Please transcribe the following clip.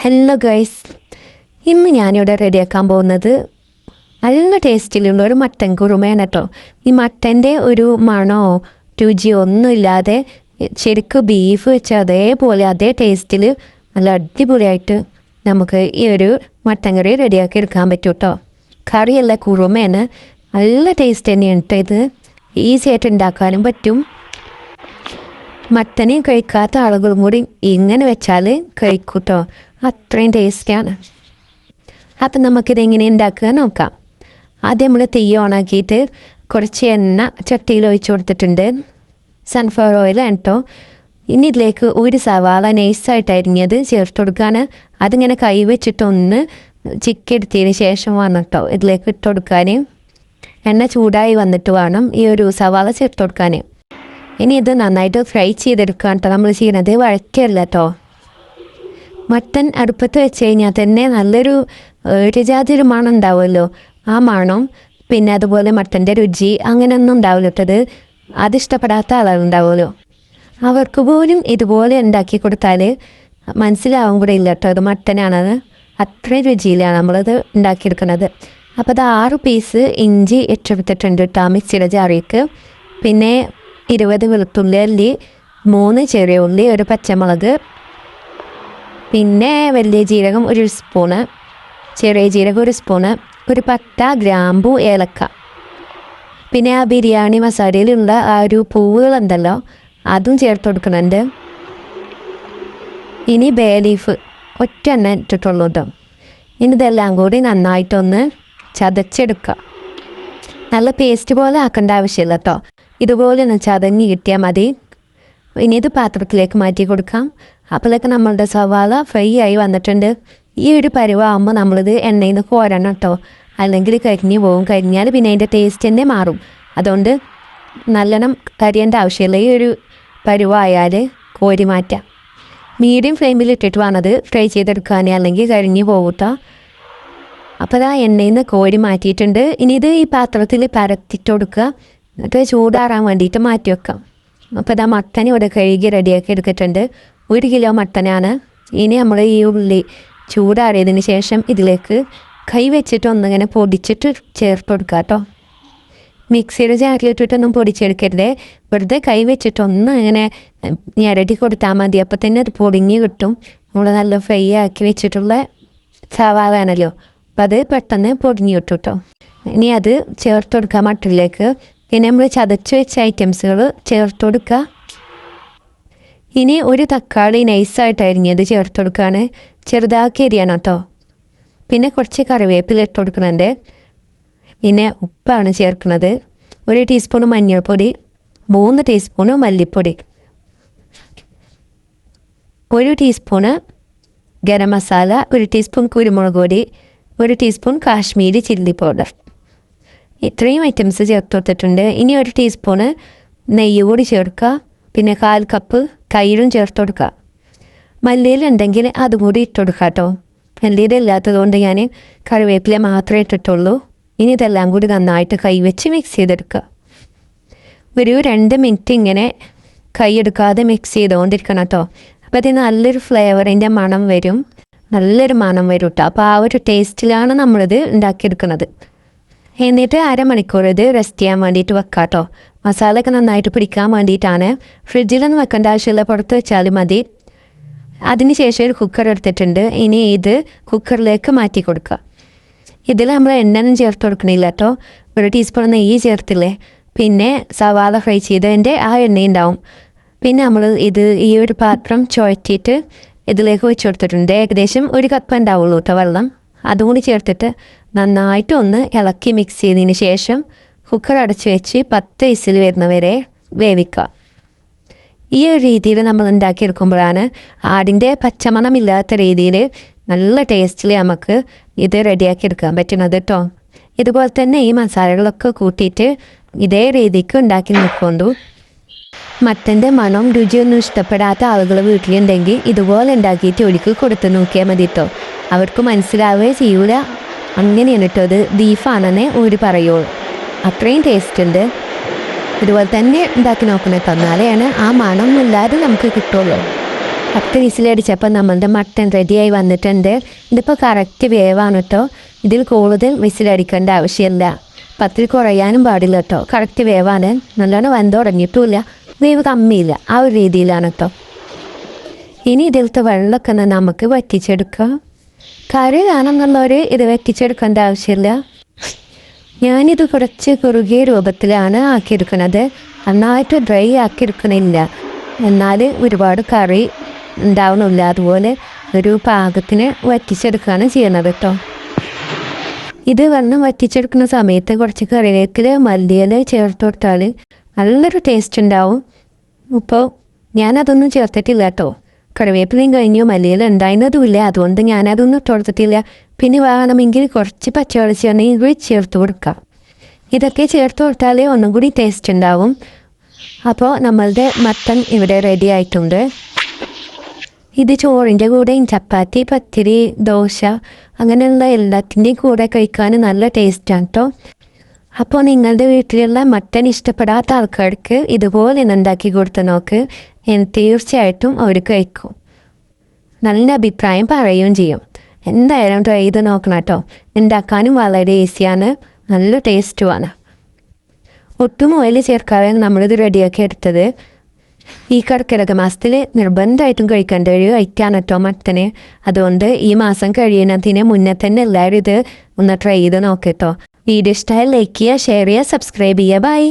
Hello guys, ഇന്ന് ഞാനിവിടെ റെഡിയാക്കാൻ പോകുന്നത് നല്ല ടേസ്റ്റിലുള്ള ഒരു മട്ടൻ കുറുമയാണ് കേട്ടോ. ഈ മട്ടൻ്റെ ഒരു മണമോ രുചിയോ ഒന്നുമില്ലാതെ ശരിക്കും ബീഫ് വെച്ച അതേപോലെ അതേ ടേസ്റ്റിൽ നല്ല അടിപൊളിയായിട്ട് നമുക്ക് ഈ ഒരു മട്ടൻ കറി റെഡിയാക്കി എടുക്കാൻ പറ്റും കേട്ടോ. കറിയല്ല, കുറുമയാണ്. നല്ല ടേസ്റ്റ് തന്നെയാണ് കേട്ടോ. ഇത് ഈസി ആയിട്ട് ഉണ്ടാക്കാനും പറ്റും. മട്ടനെ കഴിക്കാത്ത ആളുകളും കൂടി ഇങ്ങനെ വെച്ചാൽ കഴിക്കും കേട്ടോ. അത്രയും ടേസ്റ്റിയാണ്. അപ്പം നമുക്കിതെങ്ങനെ ഉണ്ടാക്കുക നോക്കാം. ആദ്യം നമ്മൾ തീ ഓണാക്കിയിട്ട് കുറച്ച് എണ്ണ ചട്ടിയിൽ ഒഴിച്ചു കൊടുത്തിട്ടുണ്ട്. സൺഫ്ലവർ ഓയിലാണ് കേട്ടോ. ഇനി ഇതിലേക്ക് ഒരു സവാള നൈസായിട്ട് അരിഞ്ഞത് ചേർത്ത് കൊടുക്കുകയാണ്. അതിങ്ങനെ കൈ വെച്ചിട്ടൊന്ന് ചിക്കെടുത്തതിന് ശേഷം വേണം കേട്ടോ ഇതിലേക്ക് ഇട്ട് കൊടുക്കാൻ. എണ്ണ ചൂടായി വന്നിട്ട് വേണം ഈ ഒരു സവാള ചേർത്ത് കൊടുക്കാൻ. ഇനി ഇത് നന്നായിട്ട് ഫ്രൈ ചെയ്തെടുക്കാൻ കേട്ടോ നമ്മൾ ചെയ്യുന്നത്, വഴക്കല്ല കേട്ടോ. മട്ടൻ അടുപ്പത്ത് വെച്ച് കഴിഞ്ഞാൽ തന്നെ നല്ലൊരു ഒരു മണം ഉണ്ടാവുമല്ലോ. ആ മണം, പിന്നെ അതുപോലെ മട്ടൻ്റെ രുചി അങ്ങനെയൊന്നും ഉണ്ടാവില്ല കേട്ടത്. അതിഷ്ടപ്പെടാത്ത ആളുകളുണ്ടാവുമല്ലോ, അവർക്ക് പോലും ഇതുപോലെ ഉണ്ടാക്കി കൊടുത്താൽ മനസ്സിലാവും കൂടെ ഇല്ല കേട്ടോ ഇത് മട്ടനാണത്. അത്രയും രുചിയിലാണ് നമ്മളത് ഉണ്ടാക്കിയെടുക്കുന്നത്. അപ്പോൾ അത് 6 പീസ് ഇഞ്ചി ഇട്ടെടുത്തിട്ടുണ്ട് കേട്ടോ മിക്സിയുടെ ജാറിലേക്ക്. പിന്നെ 20 വെളുത്തുള്ളി അല്ലി, 3 ചെറിയ ഉള്ളി, ഒരു പച്ചമുളക്, പിന്നെ വലിയ ജീരകം 1 സ്പൂണ്, ചെറിയ ജീരകം 1 സ്പൂണ്, ഒരു പട്ട, ഗ്രാമ്പു, ഏലക്ക, പിന്നെ ആ ബിരിയാണി മസാലയിലുള്ള ആ ഒരു പൂവുകളുണ്ടല്ലോ അതും ചേർത്ത് കൊടുക്കുന്നുണ്ട്. ഇനി ബേ ലീഫ് ഒറ്റ എണ്ണ ഇട്ടിട്ടുള്ളൂ കേട്ടോ. ഇനി ഇതെല്ലാം കൂടി നന്നായിട്ടൊന്ന് ചതച്ചെടുക്കുക. നല്ല പേസ്റ്റ് പോലെ ആക്കേണ്ട ആവശ്യമില്ല കേട്ടോ. ഇതുപോലെ ഒന്ന് ചതഞ്ഞ് കിട്ടിയാൽ മതി. ഇനി ഇത് പാത്രത്തിലേക്ക് മാറ്റി കൊടുക്കാം. അപ്പോഴേക്ക് നമ്മളുടെ സവാള ഫ്രൈ ആയി വന്നിട്ടുണ്ട്. ഈ ഒരു പരുവാകുമ്പോൾ നമ്മളിത് എണ്ണയിൽ നിന്ന് കോരണം കേട്ടോ, അല്ലെങ്കിൽ കരിഞ്ഞ് പോകും. കരിഞ്ഞാൽ പിന്നെ അതിൻ്റെ ടേസ്റ്റ് തന്നെ മാറും. അതുകൊണ്ട് നല്ലോണം കരിയേണ്ട ആവശ്യമില്ല. ഈ ഒരു പരുവായാൽ കോരി മാറ്റാം. മീഡിയം ഫ്ലെയിമിൽ ഇട്ടിട്ട് വേണത് ഫ്രൈ ചെയ്തെടുക്കാൻ, അല്ലെങ്കിൽ കരിഞ്ഞ് പോകും കേട്ടോ. അപ്പോൾ ആ എണ്ണയിൽ നിന്ന് കോരി മാറ്റിയിട്ടുണ്ട്. ഇനി ഇത് ഈ പാത്രത്തിൽ പരത്തിട്ട് കൊടുക്കുക, എന്നിട്ട് ചൂടാറാൻ വേണ്ടിയിട്ട് മാറ്റി വെക്കാം. അപ്പോൾ ഇതാ മട്ടൻ ഇവിടെ കഴുകി റെഡിയാക്കി എടുത്തിട്ടുണ്ട്. 1 കിലോ മട്ടനാണ്. ഇനി നമ്മൾ ഈ ഉള്ളി ചൂടാറിയതിന് ശേഷം ഇതിലേക്ക് കൈ വെച്ചിട്ട് ഒന്നിങ്ങനെ പൊടിച്ചിട്ട് ചേർത്ത് കൊടുക്കുക കേട്ടോ. മിക്സിയുടെ ജാറിലിട്ടിട്ടൊന്നും പൊടിച്ചെടുക്കരുത്, വെറുതെ കൈ വെച്ചിട്ടൊന്ന് ഇങ്ങനെ ഞരടി കൊടുത്താൽ മതി. അപ്പോൾ തന്നെ അത് പൊടിഞ്ഞ് കിട്ടും. നമ്മൾ നല്ല ഫ്രൈ ആക്കി വെച്ചിട്ടുള്ള സവാള ആണല്ലോ, അപ്പോൾ അത് പെട്ടെന്ന് പൊടിഞ്ഞ് കിട്ടും കേട്ടോ. ഇനി അത് ചേർത്ത് കൊടുക്കുക മട്ടനിലേക്ക്. പിന്നെ നമ്മൾ ചതച്ച് വെച്ച ഐറ്റംസുകൾ ചേർത്ത് കൊടുക്കുക. ഇനി ഒരു തക്കാളി നൈസായിട്ട് അരിഞ്ഞത് ചേർത്ത് കൊടുക്കുകയാണ്. ചെറുതാക്കി അരിയണം കേട്ടോ. പിന്നെ കുറച്ച് കറിവേപ്പില ഇട്ട് കൊടുക്കുന്നുണ്ട്. പിന്നെ ഉപ്പാണ് ചേർക്കുന്നത്. 1 ടീസ്പൂൺ മഞ്ഞൾപ്പൊടി, 3 ടീസ്പൂൺ മല്ലിപ്പൊടി, 1 ടീസ്പൂണ് ഗരം മസാല, 1 ടീസ്പൂൺ കുരുമുളക് പൊടി, 1 ടീസ്പൂൺ കാശ്മീരി ചില്ലി പൗഡർ. ഇത്രയും ഐറ്റംസ് ചേർത്ത് കൊടുത്തിട്ടുണ്ട്. ഇനി 1 ടീസ്പൂണ് നെയ്യ് കൂടി ചേർക്കുക. പിന്നെ 1/4 കപ്പ് തൈരും ചേർത്ത് കൊടുക്കുക. മല്ലിയിലുണ്ടെങ്കിൽ അതും കൂടി ഇട്ട് കൊടുക്കുക കേട്ടോ. മല്ലിയിൽ ഇല്ലാത്തത് കൊണ്ട് ഞാൻ കറിവേപ്പില മാത്രമേ ഇട്ടിട്ടുള്ളൂ. ഇനി ഇതെല്ലാം കൂടി നന്നായിട്ട് കൈവച്ച് മിക്സ് ചെയ്തെടുക്കുക. ഒരു 2 മിനിറ്റ് ഇങ്ങനെ കൈ എടുക്കാതെ മിക്സ് ചെയ്തുകൊണ്ടിരിക്കണം കേട്ടോ. അപ്പോൾ അതിന് നല്ലൊരു ഫ്ലേവറിൻ്റെ മണം വരും, നല്ലൊരു മണം വരും കേട്ടോ. അപ്പോൾ ആ ഒരു ടേസ്റ്റിലാണ് നമ്മളിത് ഉണ്ടാക്കിയെടുക്കുന്നത്. എന്നിട്ട് 1/2 മണിക്കൂർ ഇത് റെസ്റ്റ് ചെയ്യാൻ വേണ്ടിയിട്ട് വെക്കാം കേട്ടോ. മസാലയൊക്കെ നന്നായിട്ട് പിടിക്കാൻ വേണ്ടിയിട്ടാണ്. ഫ്രിഡ്ജിലൊന്നും വെക്കേണ്ട ആവശ്യമില്ല, പുറത്ത് വെച്ചാലും മതി. അതിന് ശേഷം ഒരു കുക്കർ എടുത്തിട്ടുണ്ട്. ഇനി ഇത് കുക്കറിലേക്ക് മാറ്റി കൊടുക്കുക. ഇതിൽ നമ്മൾ എണ്ണയൊന്നും ചേർത്ത് കൊടുക്കണില്ല കേട്ടോ. 1 ടീസ്പൂൺ നെയ്യ് ചേർത്തില്ലേ, പിന്നെ സവാള ഫ്രൈ ചെയ്തതിൻ്റെ ആ എണ്ണ ഉണ്ടാവും. പിന്നെ നമ്മൾ ഈ ഒരു പാത്രം ചുഴറ്റിയിട്ട് ഇതിലേക്ക് വെച്ച് കൊടുത്തിട്ടുണ്ട്. ഏകദേശം 1 കപ്പ് ഉണ്ടാവുള്ളൂ കേട്ടോ വെള്ളം. അതും കൂടി ചേർത്തിട്ട് നന്നായിട്ട് ഒന്ന് ഇളക്കി മിക്സ് ചെയ്തതിന് ശേഷം കുക്കർ അടച്ച് വെച്ച് 10 വിസിൽ വരുന്നവരെ വേവിക്കുക. ഈ ഒരു രീതിയിൽ നമ്മൾ ഉണ്ടാക്കിയെടുക്കുമ്പോഴാണ് ആടിൻ്റെ പച്ചമണമില്ലാത്ത രീതിയിൽ നല്ല ടേസ്റ്റിൽ നമുക്ക് ഇത് റെഡിയാക്കി എടുക്കാൻ പറ്റുന്നത് കേട്ടോ. ഇതുപോലെ തന്നെ ഈ മസാലകളൊക്കെ കൂട്ടിയിട്ട് ഇതേ രീതിക്ക് ഉണ്ടാക്കി നോക്കൊണ്ടു. മട്ടൻ്റെ മണം രുചിയൊന്നും ഇഷ്ടപ്പെടാത്ത ആളുകൾ വീട്ടിലുണ്ടെങ്കിൽ ഇതുപോലെ ഉണ്ടാക്കിയിട്ട് ഒരിക്കൽ കൊടുത്ത് നോക്കിയാൽ മതി കേട്ടോ. അവർക്ക് മനസ്സിലാവുകയേ ചെയ്യൂല. അങ്ങനെയാണ് കേട്ടോ, ഇത് ബീഫാണെന്നേ ഒരു പറയുള്ളൂ. അത്രയും ടേസ്റ്റ് ഉണ്ട്. ഇതുപോലെ തന്നെ ഉണ്ടാക്കി നോക്കണേ, തന്നാലെയാണ് ആ മണം ഇല്ലാതെ നമുക്ക് കിട്ടുള്ളൂ. 10 വിസിലടിച്ചപ്പോൾ നമ്മളുടെ മട്ടൻ റെഡിയായി വന്നിട്ടുണ്ട്. ഇതിപ്പോൾ കറക്റ്റ് വേവാണ് കേട്ടോ. ഇതിൽ കൂടുതൽ വിസിലടിക്കേണ്ട ആവശ്യമില്ല. 10 കുറയാനും പാടില്ല കേട്ടോ. കറക്റ്റ് വേവാണ്. നല്ലോണം വെന്തുടങ്ങിയിട്ടുമില്ല, വേവ് കമ്മിയില്ല. ആ ഒരു രീതിയിലാണ് കേട്ടോ. ഇനി ഇതിലത്തെ വെള്ളമൊക്കെ നമുക്ക് വറ്റിച്ചെടുക്കാം. കറി വേണമെന്നുള്ളവർ ഇത് വറ്റിച്ചെടുക്കേണ്ട ആവശ്യമില്ല. ഞാനിത് കുറച്ച് കുറുകിയ രൂപത്തിലാണ് ആക്കിയെടുക്കുന്നത്. നന്നായിട്ട് ഡ്രൈ ആക്കിയെടുക്കണില്ല, എന്നാൽ ഒരുപാട് കറി ഉണ്ടാവണില്ല. അതുപോലെ ഒരു പാകത്തിന് വറ്റിച്ചെടുക്കുകയാണ് ചെയ്യുന്നത് കേട്ടോ. ഇത് വെള്ളം വറ്റിച്ചെടുക്കുന്ന സമയത്ത് കുറച്ച് കറിവേപ്പില മല്ലിയില ചേർത്ത് കൊടുത്താൽ നല്ലൊരു ടേസ്റ്റ് ഉണ്ടാവും. ഇപ്പോൾ ഞാനതൊന്നും ചേർത്തിട്ടില്ല കേട്ടോ. കറിവേപ്പിലയും കഴിഞ്ഞു, മല്ലിയില ഉണ്ടായിരുന്നതുമില്ല, അതുകൊണ്ട് ഞാനതൊന്നും ഇട്ട് കൊടുത്തിട്ടില്ല. പിന്നെ വേണമെങ്കിൽ കുറച്ച് പച്ചവെളിച്ചെണ്ണയും കൂടി ചേർത്ത് കൊടുക്കാം. ഇതൊക്കെ ചേർത്ത് കൊടുത്താൽ ഒന്നും കൂടി ടേസ്റ്റ് ഉണ്ടാവും. അപ്പോൾ നമ്മളുടെ മട്ടൻ ഇവിടെ റെഡി ആയിട്ടുണ്ട്. ഇത് ചോറിൻ്റെ കൂടെയും ചപ്പാത്തി, പത്തിരി, ദോശ അങ്ങനെയുള്ള എല്ലാത്തിൻ്റെയും കൂടെ കഴിക്കാൻ നല്ല ടേസ്റ്റാണ് കേട്ടോ. അപ്പോൾ നിങ്ങളുടെ വീട്ടിലുള്ള മട്ടൻ ഇഷ്ടപ്പെടാത്ത ആൾക്കാർക്ക് ഇതുപോലെ ഉണ്ടാക്കി കൊടുത്ത് നോക്ക്. തീർച്ചയായിട്ടും അവർ കഴിക്കും, നല്ല അഭിപ്രായം പറയുകയും ചെയ്യും. എന്തായാലും ട്രൈ ചെയ്ത് നോക്കണം കേട്ടോ. ഉണ്ടാക്കാനും വളരെ ഈസിയാണ്, നല്ല ടേസ്റ്റുമാണ്. ഒട്ടും ഓയിൽ ചേർക്കാതെ നമ്മളിത് റെഡിയാക്കി എടുത്തത്. ഈ കർക്കിടക മാസത്തിൽ നിർബന്ധമായിട്ടും കഴിക്കേണ്ട ഒരു ഐറ്റാണ് കേട്ടോ മട്ടന്. അതുകൊണ്ട് ഈ മാസം കഴിയുന്നതിന് മുന്നേ തന്നെ എല്ലാവരും ഇത് ഒന്ന് ട്രൈ ചെയ്ത് നോക്കട്ടോ. വീഡിയോ ഇഷ്ടമായി ലൈക്ക് ചെയ്യുക, ഷെയർ ചെയ്യുക, സബ്സ്ക്രൈബ് ചെയ്യുക. ബൈ.